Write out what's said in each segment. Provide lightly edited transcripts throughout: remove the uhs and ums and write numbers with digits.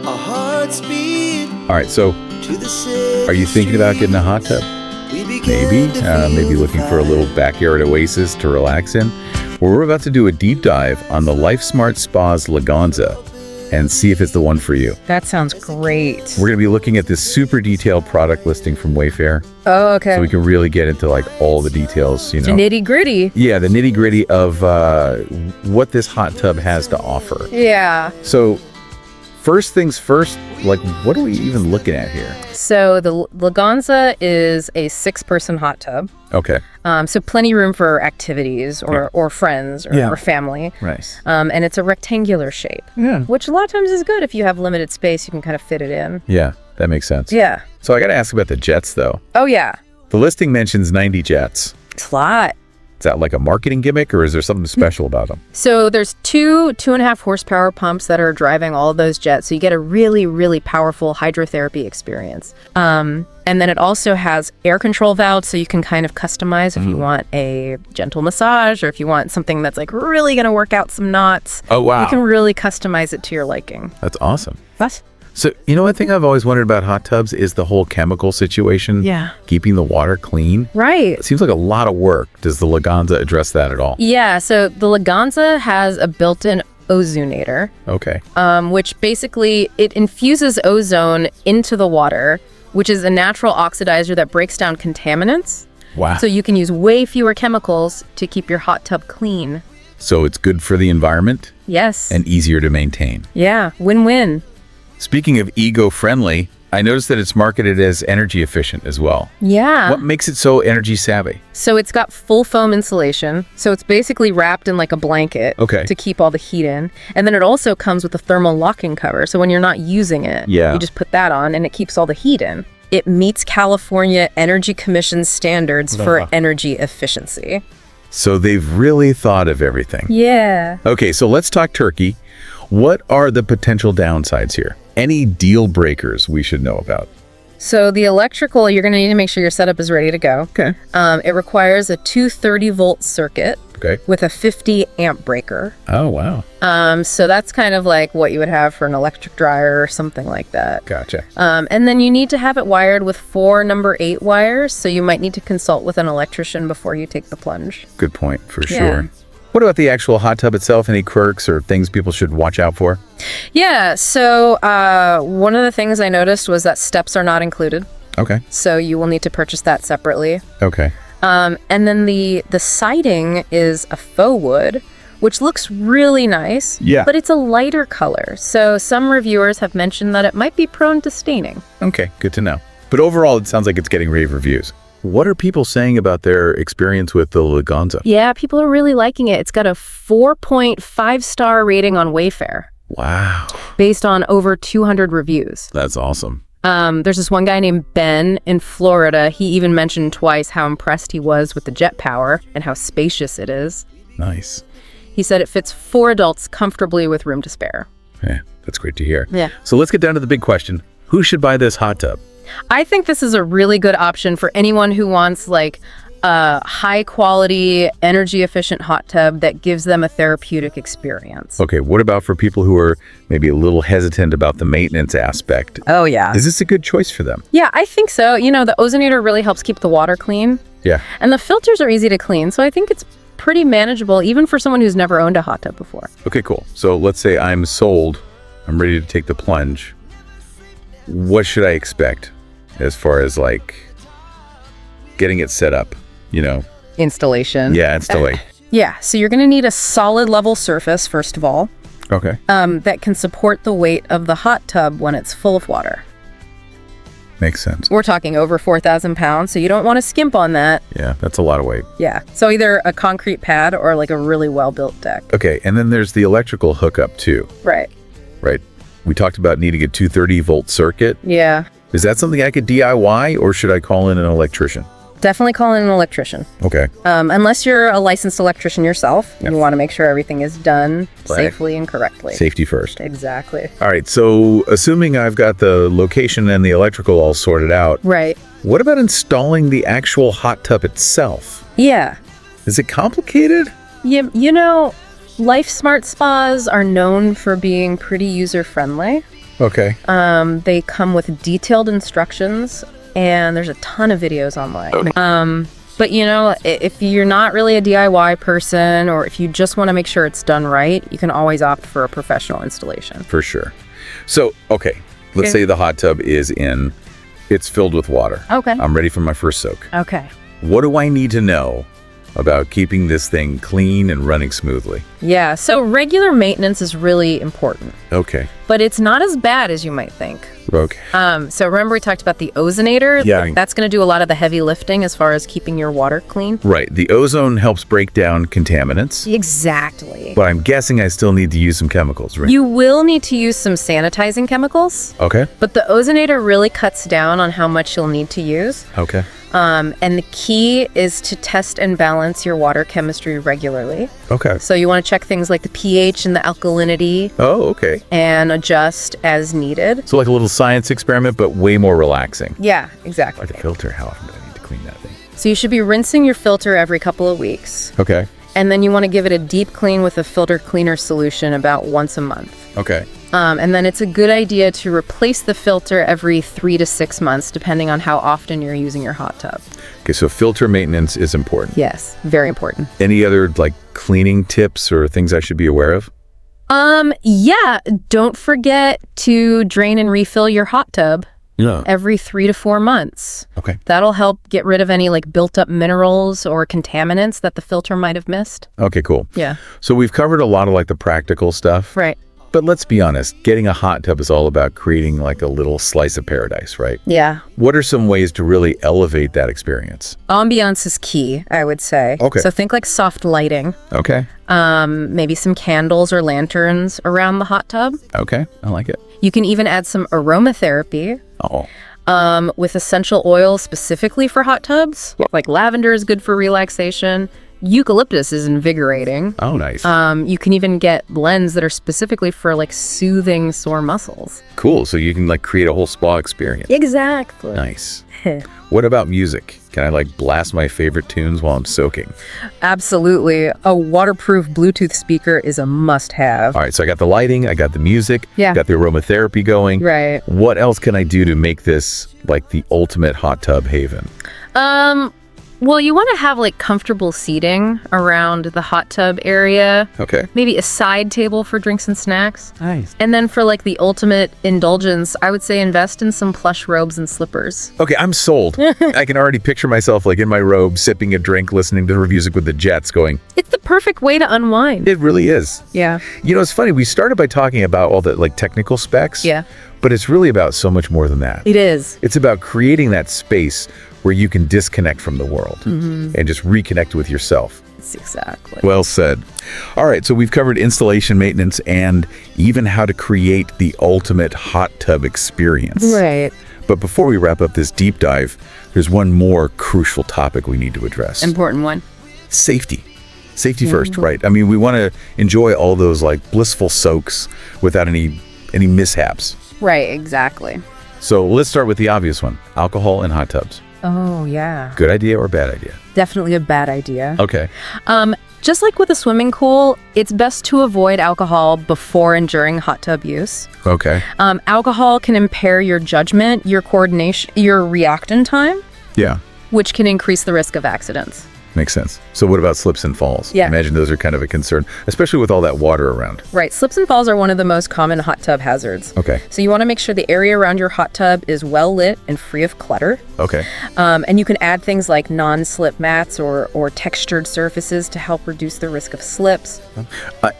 our hearts beat All right, so to the city. are you thinking about getting a hot tub? Maybe looking for a little backyard oasis to relax in? Well, we're about to do a deep dive on the Lifesmart Spa's Leganza and see if it's the one for you. That sounds great. We're going to be looking at this super detailed product listing from Wayfair. Oh, okay. So we can really get into like all the details, you know. Nitty gritty. Yeah, the nitty gritty of what this hot tub has to offer. Yeah. So first things first, like what are we even looking at here? So the Leganza is a 6-person hot tub. Okay. So plenty room for activities or friends or family. Nice. And it's a rectangular shape. Yeah. Which a lot of times is good. If you have limited space, you can kind of fit it in. Yeah, that makes sense. Yeah. So I got to ask about the jets though. Oh, yeah. The listing mentions 90 jets. It's a lot. Is that like a marketing gimmick or is there something special about them? So there's 2.5 horsepower pumps that are driving all of those jets. So you get a really, really powerful hydrotherapy experience. And then it also has air control valves, so you can kind of customize if you want a gentle massage or if you want something that's like really going to work out some knots. Oh, wow. You can really customize it to your liking. That's awesome. What? So, you know, one thing I've always wondered about hot tubs is the whole chemical situation. Yeah. Keeping the water clean. Right. It seems like a lot of work. Does the Leganza address that at all? Yeah, so the Leganza has a built-in Ozonator. Okay. Which basically, it infuses ozone into the water, which is a natural oxidizer that breaks down contaminants. Wow. So you can use way fewer chemicals to keep your hot tub clean. So it's good for the environment? Yes. And easier to maintain. Yeah, win-win. Speaking of eco-friendly, I noticed that it's marketed as energy efficient as well. Yeah. What makes it so energy savvy? So it's got full foam insulation. So it's basically wrapped in like a blanket to keep all the heat in. And then it also comes with a thermal locking cover. So when you're not using it, you just put that on and it keeps all the heat in. It meets California Energy Commission standards for energy efficiency. So they've really thought of everything. Yeah. Okay, so let's talk turkey. What are the potential downsides here? Any deal breakers we should know about? So the electrical, you're going to need to make sure your setup is ready to go. Okay. It requires a 230-volt circuit with a 50-amp breaker. Oh, wow. So that's kind of like what you would have for an electric dryer or something like that. Gotcha. And then you need to have it wired with 4 number 8 wires, so you might need to consult with an electrician before you take the plunge. Good point, for sure. What about the actual hot tub itself? Any quirks or things people should watch out for? Yeah, so one of the things I noticed was that steps are not included. Okay. So you will need to purchase that separately. Okay. And then the siding is a faux wood, which looks really nice. Yeah. But it's a lighter color. So some reviewers have mentioned that it might be prone to staining. Okay, good to know. But overall, it sounds like it's getting rave reviews. What are people saying about their experience with the Leganza? Yeah, people are really liking it. It's got a 4.5-star rating on Wayfair. Wow. Based on over 200 reviews. That's awesome. There's this one guy named Ben in Florida. He even mentioned twice how impressed he was with the jet power and how spacious it is. Nice. He said it fits 4 adults comfortably with room to spare. Yeah, that's great to hear. Yeah. So let's get down to the big question. Who should buy this hot tub? I think this is a really good option for anyone who wants like a high quality, energy efficient hot tub that gives them a therapeutic experience. Okay, what about for people who are maybe a little hesitant about the maintenance aspect? Oh, yeah. Is this a good choice for them? Yeah, I think so. You know, the Ozonator really helps keep the water clean. Yeah. And the filters are easy to clean. So I think it's pretty manageable, even for someone who's never owned a hot tub before. Okay, cool. So let's say I'm sold. I'm ready to take the plunge. What should I expect as far as like getting it set up, you know? Installation. Yeah, installation. Yeah, so you're going to need a solid level surface, first of all. Okay. That can support the weight of the hot tub when it's full of water. Makes sense. We're talking over 4,000 pounds, so you don't want to skimp on that. Yeah, that's a lot of weight. Yeah, so either a concrete pad or like a really well-built deck. Okay, and then there's the electrical hookup too. Right. Right. We talked about needing a 230-volt circuit. Yeah. Is that something I could DIY or should I call in an electrician? Definitely call in an electrician. Okay. Unless you're a licensed electrician yourself, Yep. you want to make sure everything is done safely and correctly. Safety first. Exactly. All right, so assuming I've got the location and the electrical all sorted out, Right. what about installing the actual hot tub itself? Yeah. Is it complicated? You know, Lifesmart spas are known for being pretty user-friendly. Okay. They come with detailed instructions, and there's a ton of videos online. Okay. But, you know, if you're not really a DIY person, or if you just want to make sure it's done right, you can always opt for a professional installation. For sure. So, okay, let's say the hot tub it's filled with water. Okay. I'm ready for my first soak. Okay. What do I need to know about keeping this thing clean and running smoothly? Yeah, so regular maintenance is really important. Okay. But it's not as bad as you might think. Okay. So remember we talked about the Ozonator? Yeah. That's going to do a lot of the heavy lifting as far as keeping your water clean. Right. The ozone helps break down contaminants. Exactly. But I'm guessing I still need to use some chemicals, right? You will need to use some sanitizing chemicals. Okay. But the Ozonator really cuts down on how much you'll need to use. Okay. And the key is to test and balance your water chemistry regularly. Okay. So you want to check things like the pH and the alkalinity. Oh, okay. And adjust as needed. So like a little science experiment, but way more relaxing. Yeah, exactly. Like a filter, how often do I need to clean that thing? So you should be rinsing your filter every couple of weeks. Okay. And then you want to give it a deep clean with a filter cleaner solution about once a month. Okay. And then it's a good idea to replace the filter every 3 to 6 months, depending on how often you're using your hot tub. Okay, so filter maintenance is important. Yes, very important. Any other like cleaning tips or things I should be aware of? Yeah, don't forget to drain and refill your hot tub every 3 to 4 months. Okay. That'll help get rid of any like built up minerals or contaminants that the filter might have missed. Okay, cool. Yeah. So we've covered a lot of like the practical stuff. Right. But let's be honest, getting a hot tub is all about creating like a little slice of paradise, right? Yeah. What are some ways to really elevate that experience? Ambiance is key, I would say. Okay. So think like soft lighting. Okay. Maybe some candles or lanterns around the hot tub. Okay, I like it. You can even add some aromatherapy. With essential oils specifically for hot tubs. Like lavender is good for relaxation. Eucalyptus is invigorating. Oh, nice. You can even get blends that are specifically for like soothing sore muscles. Cool. So you can like create a whole spa experience. Exactly. Nice. What about music? Can I like blast my favorite tunes while I'm soaking? Absolutely. A waterproof Bluetooth speaker is a must-have. All right, so I got the lighting, I got the music, got the aromatherapy going. Right. What else can I do to make this like the ultimate hot tub haven? Well, you want to have like comfortable seating around the hot tub area. Okay. Maybe a side table for drinks and snacks. Nice. And then for like the ultimate indulgence, I would say invest in some plush robes and slippers. Okay, I'm sold. I can already picture myself like in my robe, sipping a drink, listening to music with the Jets going. It's the perfect way to unwind. It really is. Yeah. You know, it's funny. We started by talking about all the like technical specs. Yeah. But it's really about so much more than that. It is. It's about creating that space where you can disconnect from the world and just reconnect with yourself. That's exactly. Well said. All right, so we've covered installation, maintenance, and even how to create the ultimate hot tub experience. Right. But before we wrap up this deep dive, there's one more crucial topic we need to address. Important one. Safety. Safety first, right? I mean, we want to enjoy all those like blissful soaks without any mishaps. Right, exactly. So let's start with the obvious one, alcohol in hot tubs. Oh, yeah. Good idea or bad idea? Definitely a bad idea. Okay. Just like with a swimming pool, it's best to avoid alcohol before and during hot tub use. Okay. Alcohol can impair your judgment, your coordination, your reaction time. Yeah. Which can increase the risk of accidents. Makes sense. So what about slips and falls? Yeah. I imagine those are kind of a concern, especially with all that water around. Right. Slips and falls are one of the most common hot tub hazards. Okay. So you want to make sure the area around your hot tub is well lit and free of clutter. Okay. And you can add things like non-slip mats or textured surfaces to help reduce the risk of slips.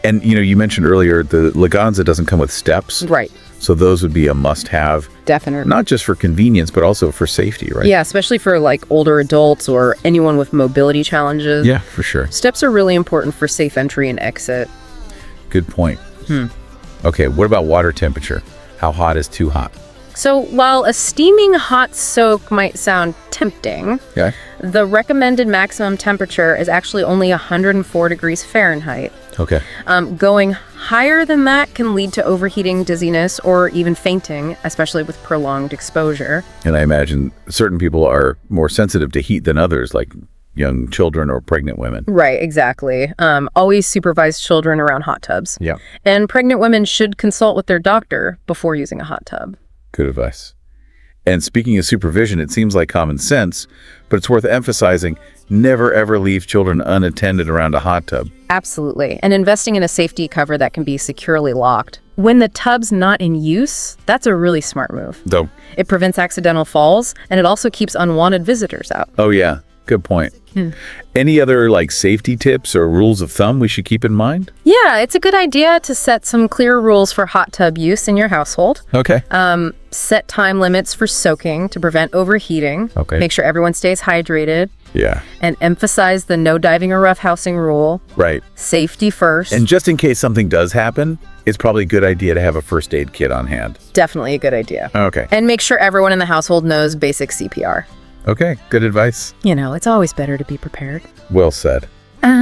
And you mentioned earlier the Leganza doesn't come with steps. Right. So those would be a must-have. Definitely. Not just for convenience, but also for safety, right? Yeah, especially for like older adults or anyone with mobility challenges. Yeah, for sure. Steps are really important for safe entry and exit. Good point. Okay, what about water temperature? How hot is too hot? So while a steaming hot soak might sound tempting, the recommended maximum temperature is actually only 104 degrees Fahrenheit. Okay. Going higher than that can lead to overheating, dizziness, or even fainting, especially with prolonged exposure. And I imagine certain people are more sensitive to heat than others, like young children or pregnant women. Right, exactly. Always supervise children around hot tubs. Yeah. And pregnant women should consult with their doctor before using a hot tub. Good advice. And speaking of supervision, it seems like common sense, but it's worth emphasizing, never ever leave children unattended around a hot tub. Absolutely. And investing in a safety cover that can be securely locked. When the tub's not in use, that's a really smart move. Though. It prevents accidental falls, and it also keeps unwanted visitors out. Oh, yeah. Good point. Any other safety tips or rules of thumb we should keep in mind? Yeah, it's a good idea to set some clear rules for hot tub use in your household. Okay. Set time limits for soaking to prevent overheating. Okay. Make sure everyone stays hydrated. Yeah. And emphasize the no diving or roughhousing rule. Right. Safety first. And just in case something does happen, it's probably a good idea to have a first aid kit on hand. Definitely a good idea. Okay. And make sure everyone in the household knows basic CPR. Okay, good advice. It's always better to be prepared. Well said.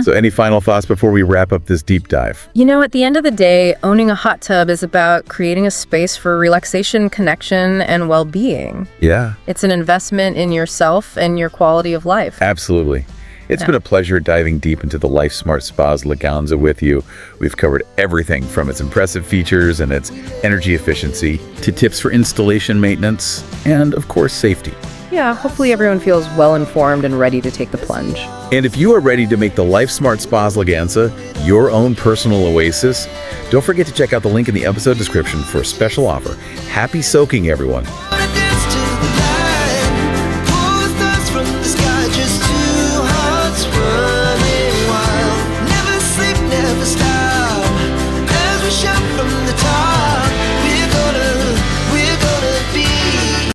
So any final thoughts before we wrap up this deep dive? At the end of the day, owning a hot tub is about creating a space for relaxation, connection, and well-being. Yeah. It's an investment in yourself and your quality of life. Absolutely. It's been a pleasure diving deep into the Lifesmart Spas Leganza with you. We've covered everything from its impressive features and its energy efficiency to tips for installation maintenance and, of course, safety. Yeah, hopefully everyone feels well-informed and ready to take the plunge. And if you are ready to make the Lifesmart Spas Leganza your own personal oasis, don't forget to check out the link in the episode description for a special offer. Happy soaking, everyone.